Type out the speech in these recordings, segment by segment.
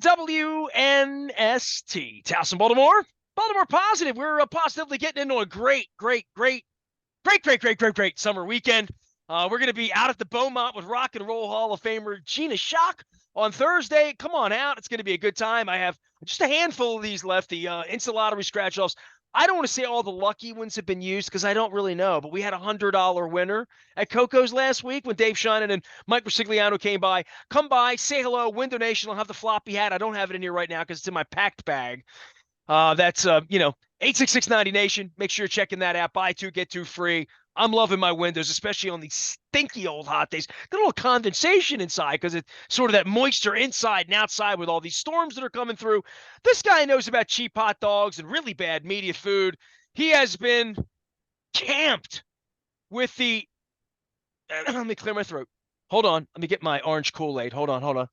WNST. Towson, Baltimore. Baltimore positive. We're positively getting into a great summer weekend. We're going to be out at the Beaumont with Rock and Roll Hall of Famer Gina Shock on Thursday. Come on out. It's going to be a good time. I have just a handful of these left, the instant lottery scratch-offs. I don't want to say all the lucky ones have been used because I don't really know, but we had a $100 winner at Coco's last week when Dave Shannon and Mike Brasigliano came by. Come by, say hello, win donation. I'll have the floppy hat. I don't have it in here right now because it's in my packed bag. That's 86690 Nation. Make sure you're checking that out. Buy two, get two free. I'm loving my windows, especially on these stinky old hot days. Got a little condensation inside because it's sort of that moisture inside and outside with all these storms that are coming through. This guy knows about cheap hot dogs and really bad media food. He has been camped with the – let me clear my throat. Hold on. Let me get my orange Kool-Aid. Hold on.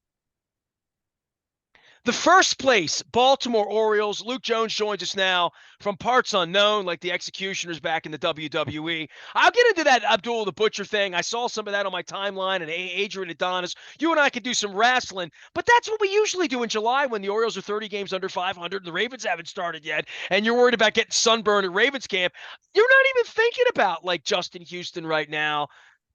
The first place Baltimore Orioles. Luke Jones joins us now from parts unknown, like the Executioners back in the WWE. I'll get into that Abdul the Butcher thing. I saw some of that on my timeline, and Adrian Adonis. You and I could do some wrestling, but that's what we usually do in July when the Orioles are 30 games under 500 and the Ravens haven't started yet, and you're worried about getting sunburned at Ravens camp. You're not even thinking about, like, Justin Houston right now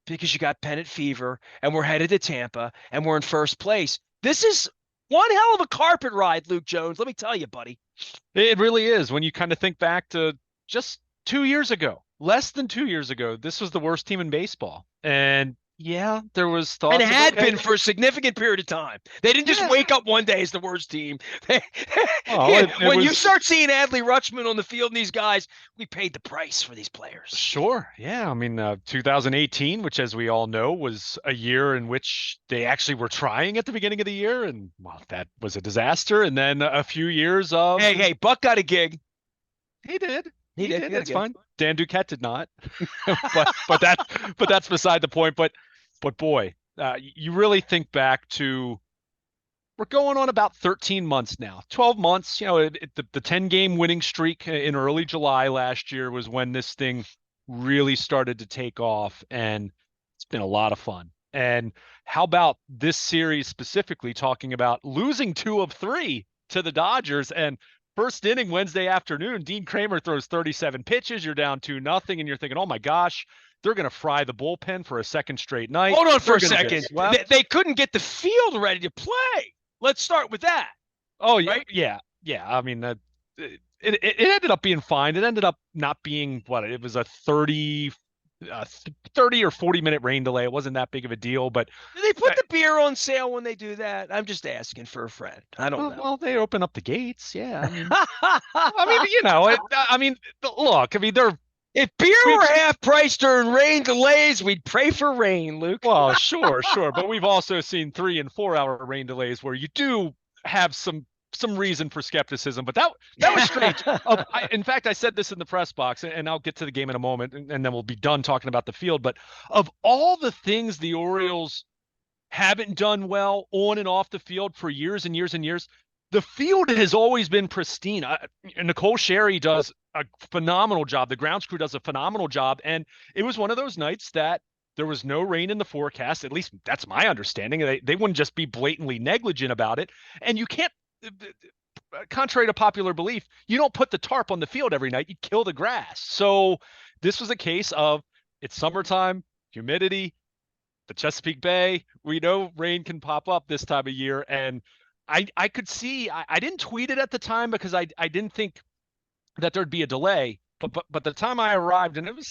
because you got pennant fever, and we're headed to Tampa, and we're in first place. This is one hell of a carpet ride, Luke Jones. Let me tell you, buddy. It really is. When you kind of think back to just 2 years ago, less than 2 years ago, this was the worst team in baseball. And yeah, there was thoughts. And it had been for a significant period of time. They didn't just wake up one day as the worst team. When you start seeing Adley Rutschman on the field and these guys, we paid the price for these players. Sure. Yeah. I mean, 2018, which, as we all know, was a year in which they actually were trying at the beginning of the year. And, well, that was a disaster. And then a few years of. Hey, Buck got a gig. He did. He did. That's fine. Dan Duquette did not. but that's beside the point. But boy, you really think back to, we're going on about 13 months now, 12 months. The 10-game winning streak in early July last year was when this thing really started to take off, and it's been a lot of fun. And how about this series specifically, talking about losing 2 of 3 to the Dodgers, and first inning Wednesday afternoon, Dean Kramer throws 37 pitches. You're down 2-0, and you're thinking, oh my gosh, they're going to fry the bullpen for a second straight night. Hold on for a second. They couldn't get the field ready to play. Let's start with that. Oh, yeah. Right? Yeah. I mean, it ended up being fine. It ended up not being it was a 30 or 40-minute rain delay. It wasn't that big of a deal, but do they put the beer on sale when they do that? I'm just asking for a friend. I don't know. Well, they open up the gates. Yeah. Look, they're. If beer were half price during rain delays, we'd pray for rain, Luke. Well, sure. But we've also seen 3- and 4-hour rain delays where you do have some reason for skepticism. But that was strange. In fact, I said this in the press box, and I'll get to the game in a moment, and then we'll be done talking about the field. But of all the things the Orioles haven't done well on and off the field for years and years and years, the field has always been pristine. Nicole Sherry does a phenomenal job. The grounds crew does a phenomenal job. And it was one of those nights that there was no rain in the forecast. At least that's my understanding. They wouldn't just be blatantly negligent about it. And you can't, contrary to popular belief, you don't put the tarp on the field every night. You kill the grass. So this was a case of, it's summertime, humidity, the Chesapeake Bay. We know rain can pop up this time of year. And I could see, I didn't tweet it at the time because I didn't think that there'd be a delay, but the time I arrived, and it was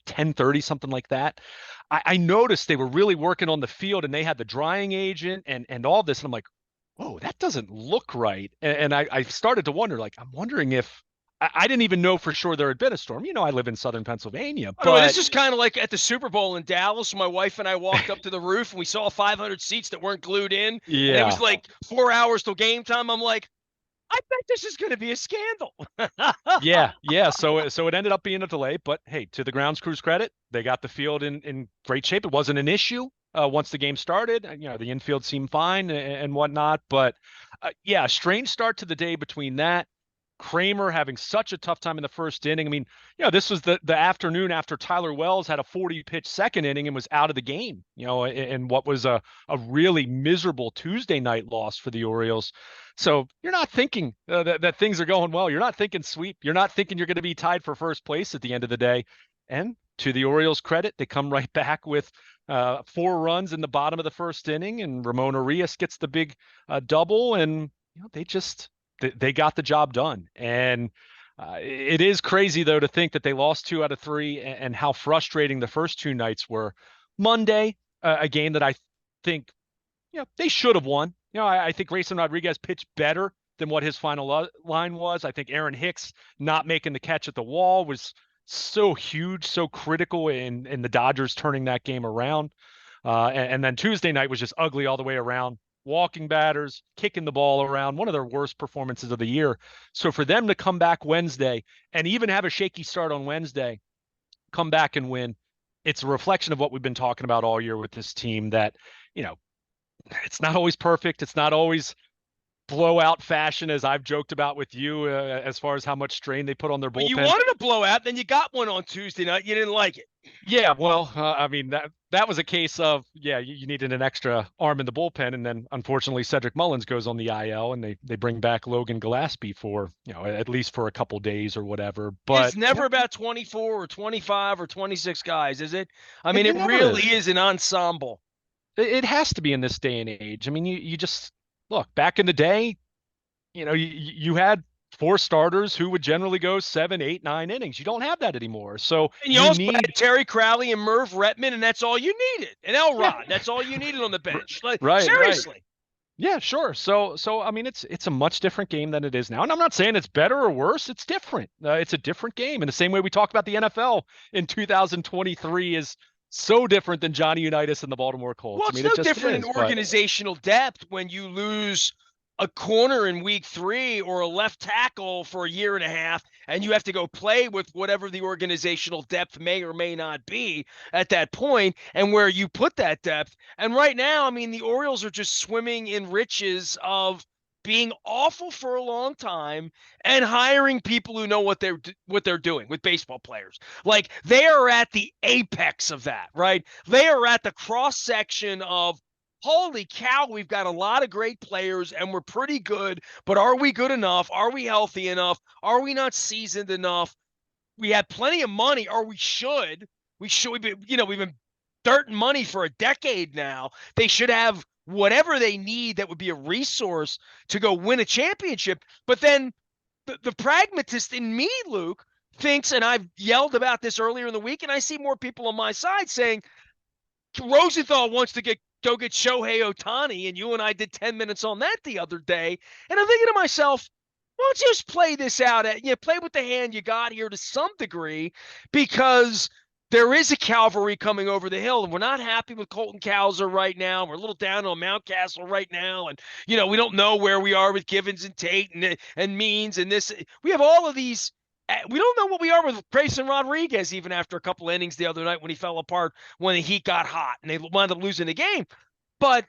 10:30, something like that, I noticed they were really working on the field, and they had the drying agent and all this, and I'm like, whoa, that doesn't look right. And I started to wonder, like, I'm wondering if I didn't even know for sure there had been a storm. I live in Southern Pennsylvania. But this is kind of like at the Super Bowl in Dallas. My wife and I walked up to the roof and we saw 500 seats that weren't glued in. Yeah. And it was like 4 hours till game time. I'm like, I bet this is going to be a scandal. Yeah. So it ended up being a delay. But hey, to the grounds crew's credit, they got the field in great shape. It wasn't an issue once the game started. The infield seemed fine and whatnot. But strange start to the day between that. Kramer having such a tough time in the first inning. I mean, this was the afternoon after Tyler Wells had a 40-pitch second inning and was out of the game, in what was a really miserable Tuesday night loss for the Orioles. So you're not thinking that things are going well. You're not thinking sweep. You're not thinking you're going to be tied for first place at the end of the day. And to the Orioles' credit, they come right back with 4 runs in the bottom of the first inning, and Ramon Arias gets the big double, and they got the job done. And it is crazy, though, to think that they lost 2 out of 3 and how frustrating the first 2 nights were. Monday, a game that I think, they should have won. I think Grayson Rodriguez pitched better than what his final line was. I think Aaron Hicks not making the catch at the wall was so huge, so critical in the Dodgers turning that game around. And then Tuesday night was just ugly all the way around. Walking batters, kicking the ball around, one of their worst performances of the year. So for them to come back Wednesday and even have a shaky start on Wednesday, come back and win, it's a reflection of what we've been talking about all year with this team, that, it's not always perfect. It's not always blowout fashion, as I've joked about with you, as far as how much strain they put on their bullpen. But you wanted a blowout, then you got one on Tuesday night. You didn't like it. Yeah, well, I mean, that was a case of, you needed an extra arm in the bullpen, and then unfortunately Cedric Mullins goes on the IL, and they bring back Logan Gillespie for, at least for a couple days or whatever. But it's never about 24 or 25 or 26 guys, is it? I mean, it really is an ensemble. It has to be in this day and age. I mean, you just look back in the day, you had 4 starters who would generally go 7, 8, 9 innings. You don't have that anymore. So and you also had Terry Crowley and Merv Retman, and that's all you needed. And Elrod, that's all you needed on the bench. Like, right, seriously. Right. Yeah, sure. So I mean, it's a much different game than it is now. And I'm not saying it's better or worse. It's different. It's a different game. In the same way we talk about the NFL in 2023 is so different than Johnny Unitas and the Baltimore Colts. Well, it's no different in organizational depth when you lose a corner in week 3 or a left tackle for a year and a half, and you have to go play with whatever the organizational depth may or may not be at that point, and where you put that depth. And right now, I mean, the Orioles are just swimming in riches of being awful for a long time and hiring people who know what they're doing with baseball players. Like, they are at the apex of that, right? They are at the cross section of, holy cow, we've got a lot of great players and we're pretty good, but are we good enough? Are we healthy enough? Are we not seasoned enough? We have plenty of money, or we should. We've been dirt and money for a decade now. They should have whatever they need that would be a resource to go win a championship. But then the pragmatist in me, Luke, thinks, and I've yelled about this earlier in the week, and I see more people on my side saying Rosenthal wants to go get Shohei Ohtani, and you and I did 10 minutes on that the other day. And I'm thinking to myself, why don't you just play this out? Play with the hand you got here to some degree, because there is a cavalry coming over the hill, and we're not happy with Colton Cowser right now. We're a little down on Mountcastle right now, and we don't know where we are with Givens and Tate and Means and this. We have all of these. We don't know what we are with Grayson Rodriguez, even after a couple innings the other night when he fell apart, when the heat got hot and they wound up losing the game. But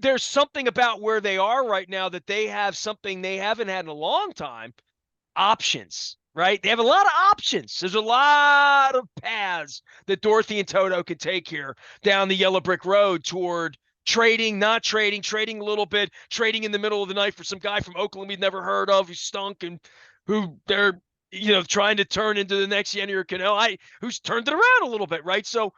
there's something about where they are right now that they have something they haven't had in a long time: options. Right? They have a lot of options. There's a lot of paths that Dorothy and Toto can take here down the yellow brick road toward trading, not trading, trading a little bit, trading in the middle of the night for some guy from Oakland we've never heard of who stunk and who they're, trying to turn into the next Yennier Cano, who's turned it around a little bit, right? So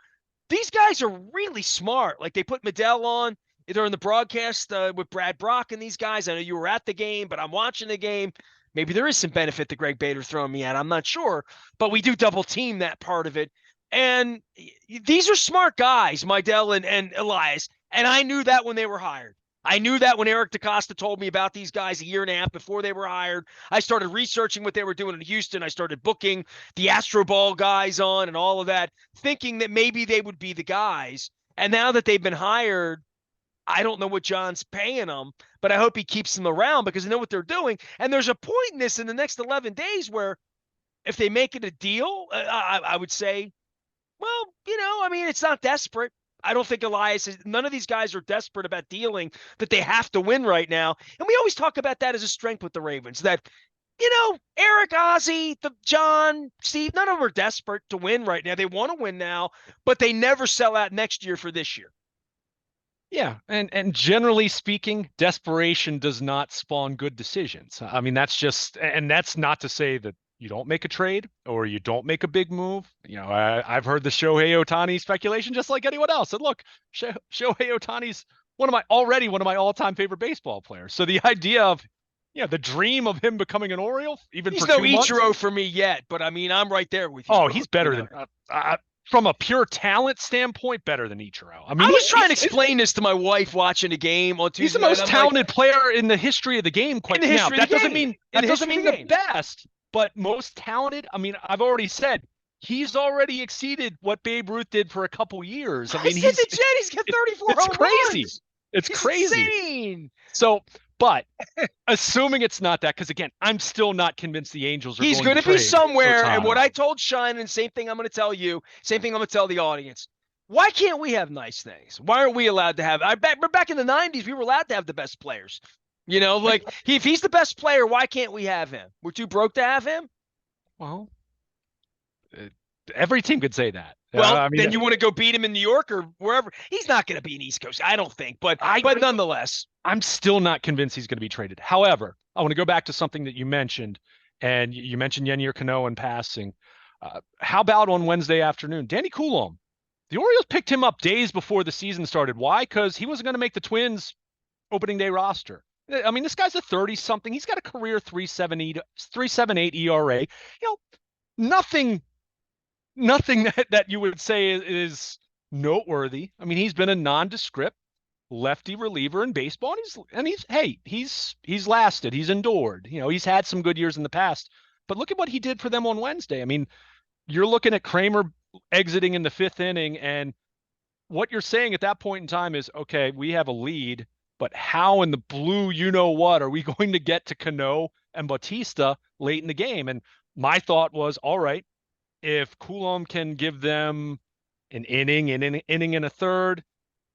these guys are really smart. Like, they put Medell on during the broadcast with Brad Brock and these guys. I know you were at the game, but I'm watching the game. Maybe there is some benefit to Greg Bader throwing me at. I'm not sure, but we do double team that part of it. And these are smart guys, Mydell and Elias. And I knew that when they were hired. I knew that when Eric DaCosta told me about these guys a year and a half before they were hired. I started researching what they were doing in Houston. I started booking the Astro Ball guys on and all of that, thinking that maybe they would be the guys. And now that they've been hired, I don't know what John's paying them, but I hope he keeps them around because they know what they're doing. And there's a point in this in the next 11 days where if they make it a deal, I would say, well, it's not desperate. I don't think none of these guys are desperate about dealing that they have to win right now. And we always talk about that as a strength with the Ravens, that Eric, Ozzie, John, Steve, none of them are desperate to win right now. They want to win now, but they never sell out next year for this year. Yeah, and generally speaking, desperation does not spawn good decisions. I mean, that's not to say that you don't make a trade or you don't make a big move. I've heard the Shohei Ohtani speculation just like anyone else. And look, Shohei Ohtani's one of my all-time favorite baseball players. So the idea of, the dream of him becoming an Oriole, even He's for no 2 months. Ichiro for me yet, but I mean, I'm right there with you. Oh, he's better than from a pure talent standpoint, better than Ichiro. I mean, I was trying to explain this to my wife watching the game on Tuesday. He's the most talented player in the history of the game. That doesn't mean the best, but most talented. I mean, I've already said he's already exceeded what Babe Ruth did for a couple years. I mean, he's got 34 It's home crazy. runs. It's crazy. Insane. So, but assuming it's not that, because again, I'm still not convinced the Angels are. He's going to be somewhere, and what I told Shine, and same thing I'm going to tell you, same thing I'm going to tell the audience. Why can't we have nice things? Why aren't we allowed to have? We're back in the '90s. We were allowed to have the best players. If he's the best player, why can't we have him? We're too broke to have him. Well, every team could say that. Well, then you want to go beat him in New York or wherever. He's not going to be an East Coast, I don't think. But nonetheless, I'm still not convinced he's going to be traded. However, I want to go back to something that you mentioned, and you mentioned Yennier Cano in passing. How about on Wednesday afternoon, DannyCoulombe? The Orioles picked him up days before the season started. Why? Because he wasn't going to make the Twins opening day roster. I mean, this guy's a 30-something. He's got a career 3.78 ERA. Nothing that you would say is noteworthy. I mean, he's been a nondescript lefty reliever in baseball, and he's lasted. He's endured. He's had some good years in the past. But look at what he did for them on Wednesday. I mean, you're looking at Kramer exiting in the 5th inning, and what you're saying at that point in time is, okay, we have a lead, but how in the blue what are we going to get to Cano and Bautista late in the game? And my thought was, all right, if Coulombe can give them an inning and a third,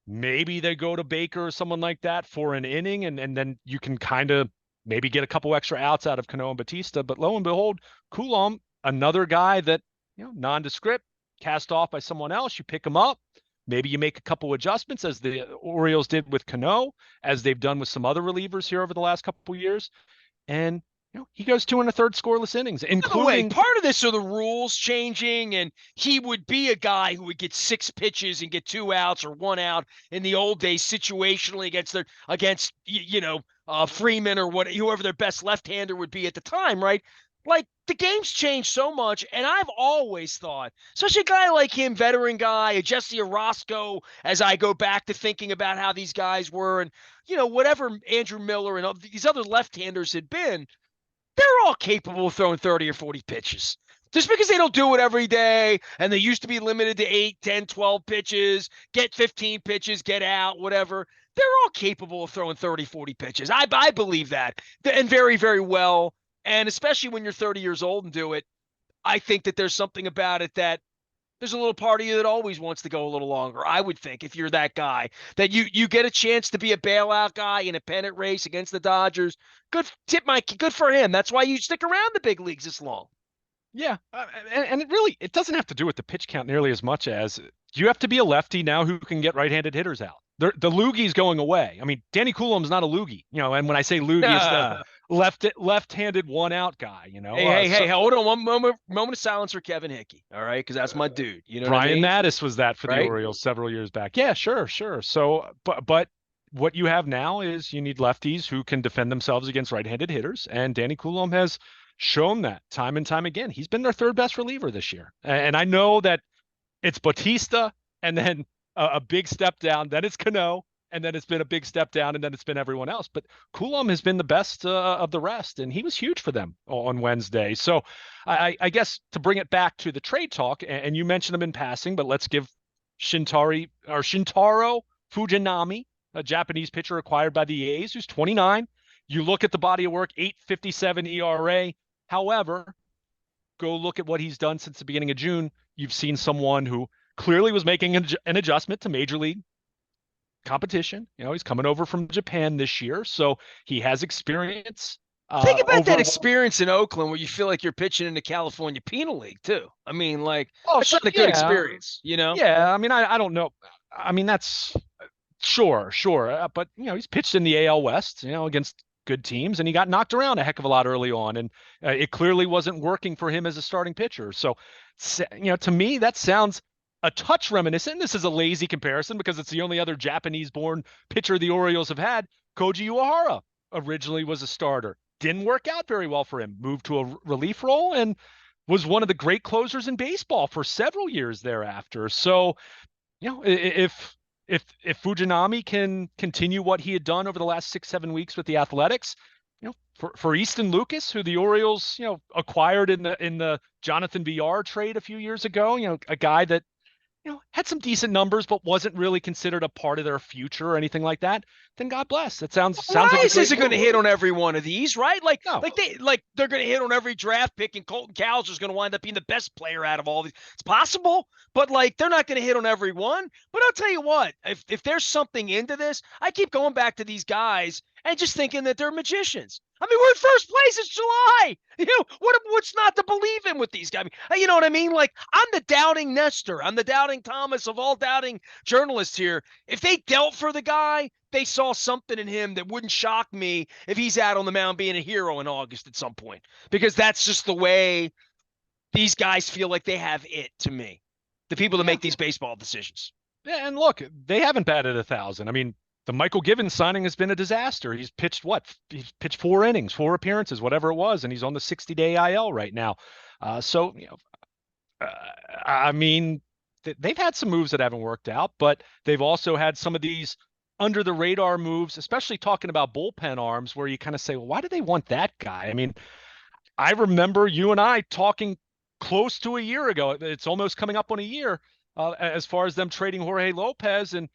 maybe they go to Baker or someone like that for an inning, and then you can kind of maybe get a couple extra outs out of Cano and Bautista. But lo and behold, Coulombe, another guy that, nondescript, cast off by someone else, you pick him up. Maybe you make a couple adjustments, as the Orioles did with Cano, as they've done with some other relievers here over the last couple of years. And he goes 2 1/3 scoreless innings, including. Part of this are the rules changing, and he would be a guy who would get 6 pitches and get 2 outs or 1 out in the old days situationally against Freeman or whoever their best left-hander would be at the time, right? Like, the game's changed so much, and I've always thought, especially a guy like him, veteran guy, Jesse Orozco, as I go back to thinking about how these guys were, and whatever Andrew Miller and these other left-handers had been, they're all capable of throwing 30 or 40 pitches. Just because they don't do it every day, and they used to be limited to 8, 10, 12 pitches, get 15 pitches, get out, whatever, they're all capable of throwing 30, 40 pitches. I believe that, and very, very well. And especially when you're 30 years old and do it, I think that there's something about it that there's a little part of you that always wants to go a little longer. I would think, if you're that guy, that you get a chance to be a bailout guy in a pennant race against the Dodgers. Good for him. That's why you stick around the big leagues this long. Yeah, and it doesn't have to do with the pitch count nearly as much as you have to be a lefty now who can get right-handed hitters out. The loogie's going away. I mean, DannyCoulombe's not a loogie, and when I say loogie, it's the left-handed one-out guy, Hey, hold on one moment of silence for Kevin Hickey, all right? Because that's my dude. Brian Mattis was that for the Orioles several years back. Yeah, sure. So, but what you have now is you need lefties who can defend themselves against right-handed hitters, and DannyCoulombe has shown that time and time again. He's been their 3rd best reliever this year, and I know that it's Bautista, and then a big step down, then it's Cano, and then it's been a big step down, and then it's been everyone else. But Coulombe has been the best of the rest, and he was huge for them on Wednesday. So I guess to bring it back to the trade talk, and you mentioned him in passing, but let's give Shintaro Fujinami, a Japanese pitcher acquired by the A's, who's 29. You look at the body of work, 8.57 ERA. However, go look at what he's done since the beginning of June. You've seen someone who clearly was making an adjustment to major league competition. He's coming over from Japan this year, so he has experience. Think about that over. experience in Oakland where you feel like you're pitching in the California Penal League too. I mean, like Oh, that's not a good yeah, experience, you know? yeah. I mean, I don't know. I mean, that's sure, but he's pitched in the AL West, against good teams, and he got knocked around a heck of a lot early on, and it clearly wasn't working for him as a starting pitcher. So, to me, that sounds a touch reminiscent. This is a lazy comparison because it's the only other Japanese-born pitcher the Orioles have had. Koji Uehara originally was a starter, didn't work out very well for him, moved to a relief role, and was one of the great closers in baseball for several years thereafter. So, if Fujinami can continue what he had done over the last 6-7 weeks with the Athletics, for Easton Lucas, who the Orioles acquired in the Jonathan VR trade a few years ago, a guy that had some decent numbers but wasn't really considered a part of their future or anything like that, then God bless. That sounds like Rice a isn't going to move. hit on every one of these, right? No. They're going to hit on every draft pick, and Colton Cowles is going to wind up being the best player out of all these. It's possible, but they're not going to hit on every one. But I'll tell you what, if there's something into this, I keep going back to these guys and just thinking that they're magicians. I mean, we're in first place. It's July. What's not to believe in with these guys? You know what I mean? Like, I'm the doubting Nestor. I'm the doubting Thomas of all doubting journalists here. If they dealt for the guy, they saw something in him that wouldn't shock me if he's out on the mound being a hero in August at some point, because that's just the way these guys feel like they have it, to me, the people that make these baseball decisions. Yeah, and look, they haven't batted 1,000. I mean, the Michael Givens signing has been a disaster. He's pitched He's pitched 4 innings, 4 appearances, whatever it was, and he's on the 60-day IL right now. I mean, they've had some moves that haven't worked out, but they've also had some of these under the radar moves, especially talking about bullpen arms, where you kind of say, well, why do they want that guy? I mean, I remember you and I talking close to a year ago. It's almost coming up on a year as far as them trading Jorge Lopez, and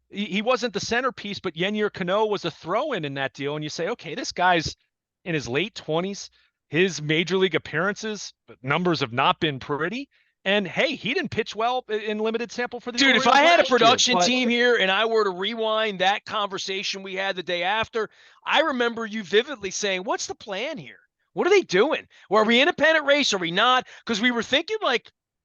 he wasn't the centerpiece, but Yennier Cano was a throw-in in that deal. And you say, okay, this guy's in his late 20s. His major league appearances numbers have not been pretty. And hey, he didn't pitch well in limited sample for the Dude, Orioles if I had a last year, production team here and I were to rewind that conversation we had the day after, I remember you vividly saying, what's the plan here? What are they doing? Well, are we in a pennant race? Are we not? Because we were thinking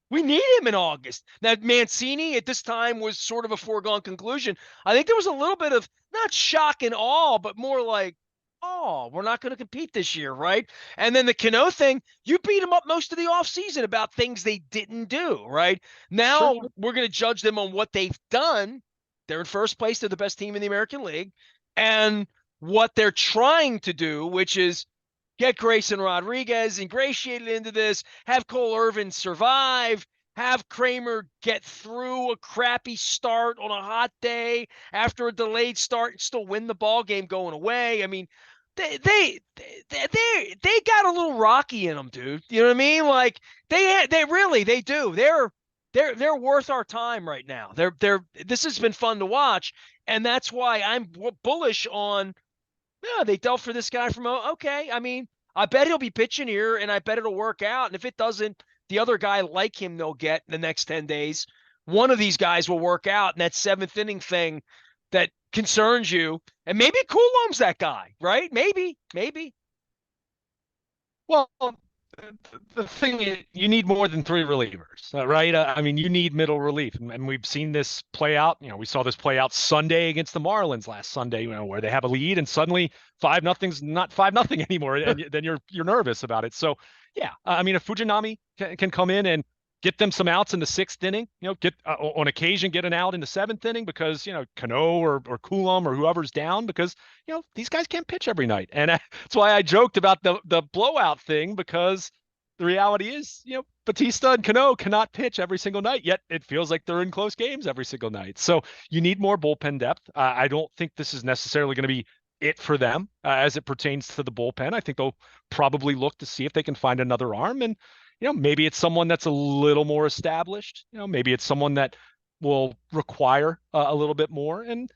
we need him in August. Now, Mancini at this time was sort of a foregone conclusion. I think there was a little bit of not shock and awe, but more like, oh, we're not going to compete this year, right? And then the Cano thing, you beat them up most of the offseason about things they didn't do, right? Now we're going to judge them on what they've done. They're in first place. They're the best team in the American League. And what they're trying to do, which is get Grayson Rodriguez ingratiated into this, have Cole Irvin survive, have Kramer get through a crappy start on a hot day after a delayed start and still win the ball game going away. I mean, they got a little rocky in them, dude. You know what I mean? Like they do. They're worth our time right now. This has been fun to watch, and that's why I'm bullish on. Yeah, they dealt for this guy from okay. I mean, I bet he'll be pitching here, and I bet it'll work out. And if it doesn't, the other guy like him they'll get in the next 10 days. One of these guys will work out, and that 7th inning thing that concerns you, and maybe Coulombe's that guy, right? Maybe. Well, the thing is, you need more than 3 relievers, right? I mean, you need middle relief, and we've seen this play out. We saw this play out Sunday against the Marlins last Sunday, where they have a lead and suddenly 5-0's not 5-0 anymore, and then you're nervous about it. So, yeah, I mean, if Fujinami can come in and get them some outs in the 6th inning, get on occasion get an out in the 7th inning because Cano or Coulombe or whoever's down, because these guys can't pitch every night, and that's why I joked about the blowout thing, because the reality is Batista and Cano cannot pitch every single night, yet it feels like they're in close games every single night. So you need more bullpen depth. I don't think this is necessarily going to be it for them as it pertains to the bullpen. I think they'll probably look to see if they can find another arm, and maybe it's someone that's a little more established. Maybe it's someone that will require a little bit more. And,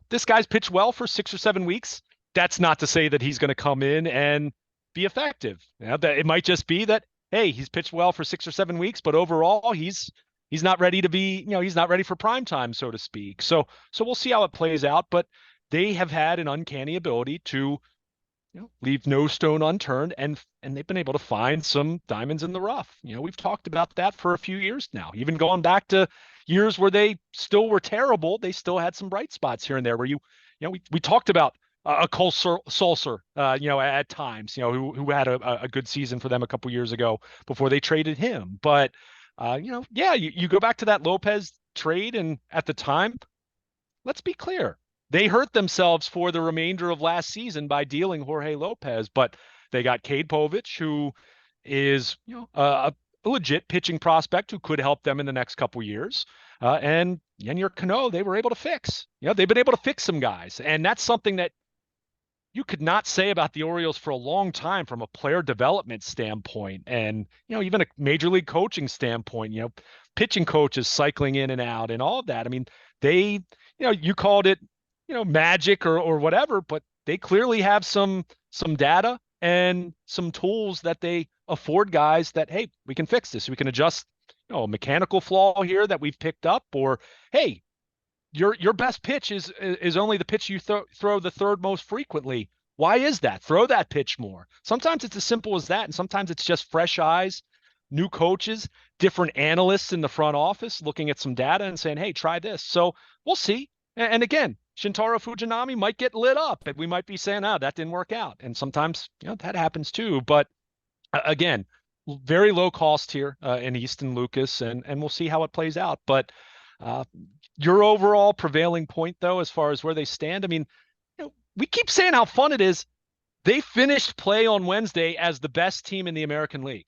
this guy's pitched well for 6 or 7 weeks. That's not to say that he's going to come in and be effective. That it might just be that, hey, he's pitched well for 6 or 7 weeks, but overall he's not ready to be, he's not ready for prime time, so to speak. So we'll see how it plays out, but they have had an uncanny ability to leave no stone unturned, and they've been able to find some diamonds in the rough. We've talked about that for a few years now, even going back to years where they still were terrible. They still had some bright spots here and there where we talked about a Cole Sulser, at times, who had a good season for them a couple years ago before they traded him. But, yeah, you go back to that Lopez trade, and at the time, let's be clear, they hurt themselves for the remainder of last season by dealing Jorge Lopez, but they got Cade Povich, who is, a legit pitching prospect who could help them in the next couple years. And Yennier Cano, they were able to fix. They've been able to fix some guys, and that's something that you could not say about the Orioles for a long time from a player development standpoint, and even a major league coaching standpoint. Pitching coaches cycling in and out and all of that. I mean, they, you called it, magic or whatever, but they clearly have some data and some tools that they afford guys that, hey, we can fix this. We can adjust, a mechanical flaw here that we've picked up, or hey, your best pitch is only the pitch you throw the third most frequently. Why is that? Throw that pitch more. Sometimes it's as simple as that, and sometimes it's just fresh eyes, new coaches, different analysts in the front office looking at some data and saying, hey, try this. So we'll see. And again, Shintaro Fujinami might get lit up, and we might be saying, that didn't work out. And sometimes, that happens too. But again, very low cost here in Easton Lucas, and we'll see how it plays out. But your overall prevailing point, though, as far as where they stand, I mean, we keep saying how fun it is. They finished play on Wednesday as the best team in the American League.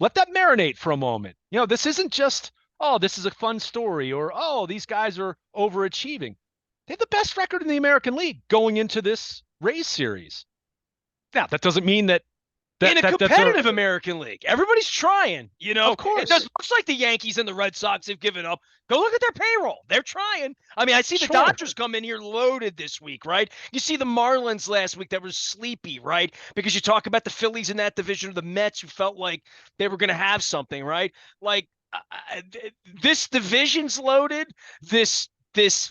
Let that marinate for a moment. This isn't just, this is a fun story, or, these guys are overachieving. They have the best record in the American League going into this Rays series. Now, that doesn't mean that in a competitive American League, everybody's trying, Of course. It does much like the Yankees and the Red Sox have given up. Go look at their payroll. They're trying. I mean, I see the Dodgers come in here loaded this week, right? You see the Marlins last week that was sleepy, right? Because you talk about the Phillies in that division, or the Mets, who felt like they were going to have something, right? Like this division's loaded. This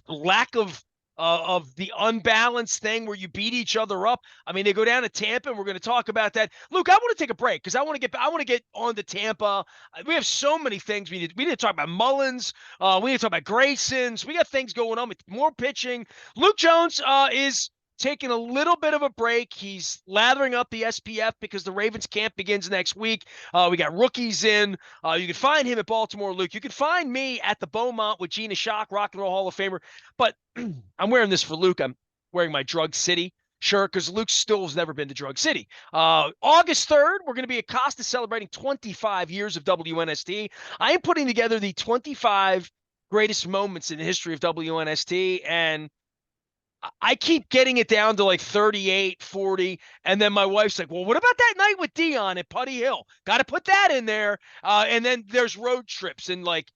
lack of the unbalanced thing where you beat each other up. I mean, they go down to Tampa, and we're going to talk about that. Luke, I want to take a break because I want to get on to Tampa. We have so many things we need to talk about. Mullins, we need to talk about Graysons. We got things going on with more pitching. Luke Jones is taking a little bit of a break. He's lathering up the SPF because the Ravens camp begins next week. We got rookies in. You can find him at Baltimore, Luke. You can find me at the Beaumont with Gina Shock, Rock and Roll Hall of Famer. But I'm wearing this for Luke. I'm wearing my Drug City shirt because Luke still has never been to Drug City. August 3rd, we're going to be at Costa celebrating 25 years of WNST. I am putting together the 25 greatest moments in the history of WNST, and I keep getting it down to like 38, 40. And then my wife's like, well, what about that night with Dion at Putty Hill? Got to put that in there. And then there's road trips. And like,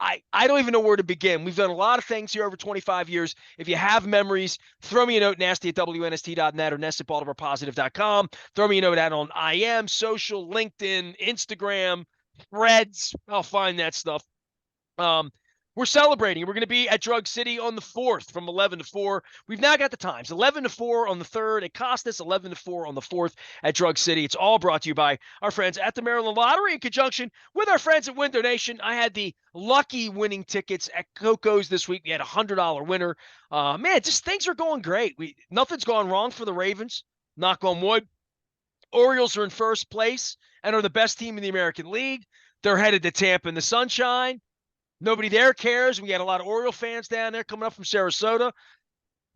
I don't even know where to begin. We've done a lot of things here over 25 years. If you have memories, throw me a note, nasty at WNST.net or nest at BaltimorePositive.com. Throw me a note out on IM, social, LinkedIn, Instagram, Threads. I'll find that stuff. We're celebrating. We're going to be at Drug City on the 4th from 11 to 4. We've now got the times. 11 to 4 on the 3rd at Costas, 11 to 4 on the 4th at Drug City. It's all brought to you by our friends at the Maryland Lottery in conjunction with our friends at Win Donation. I had the lucky winning tickets at Coco's this week. We had a $100 winner. Man, just things are going great. Nothing's gone wrong for the Ravens. Knock on wood. Orioles are in first place and are the best team in the American League. They're headed to Tampa in the sunshine. Nobody there cares. We got a lot of Oriole fans down there coming up from Sarasota.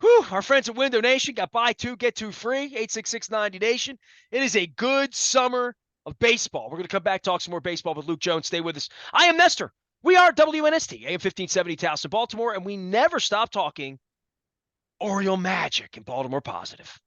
Whew, our friends at Win Donation got buy two, get two free, 866-90-NATION. It is a good summer of baseball. We're going to come back, talk some more baseball with Luke Jones. Stay with us. I am Nestor. We are WNST, AM 1570, Towson, Baltimore, and we never stop talking Oriole magic and Baltimore positive.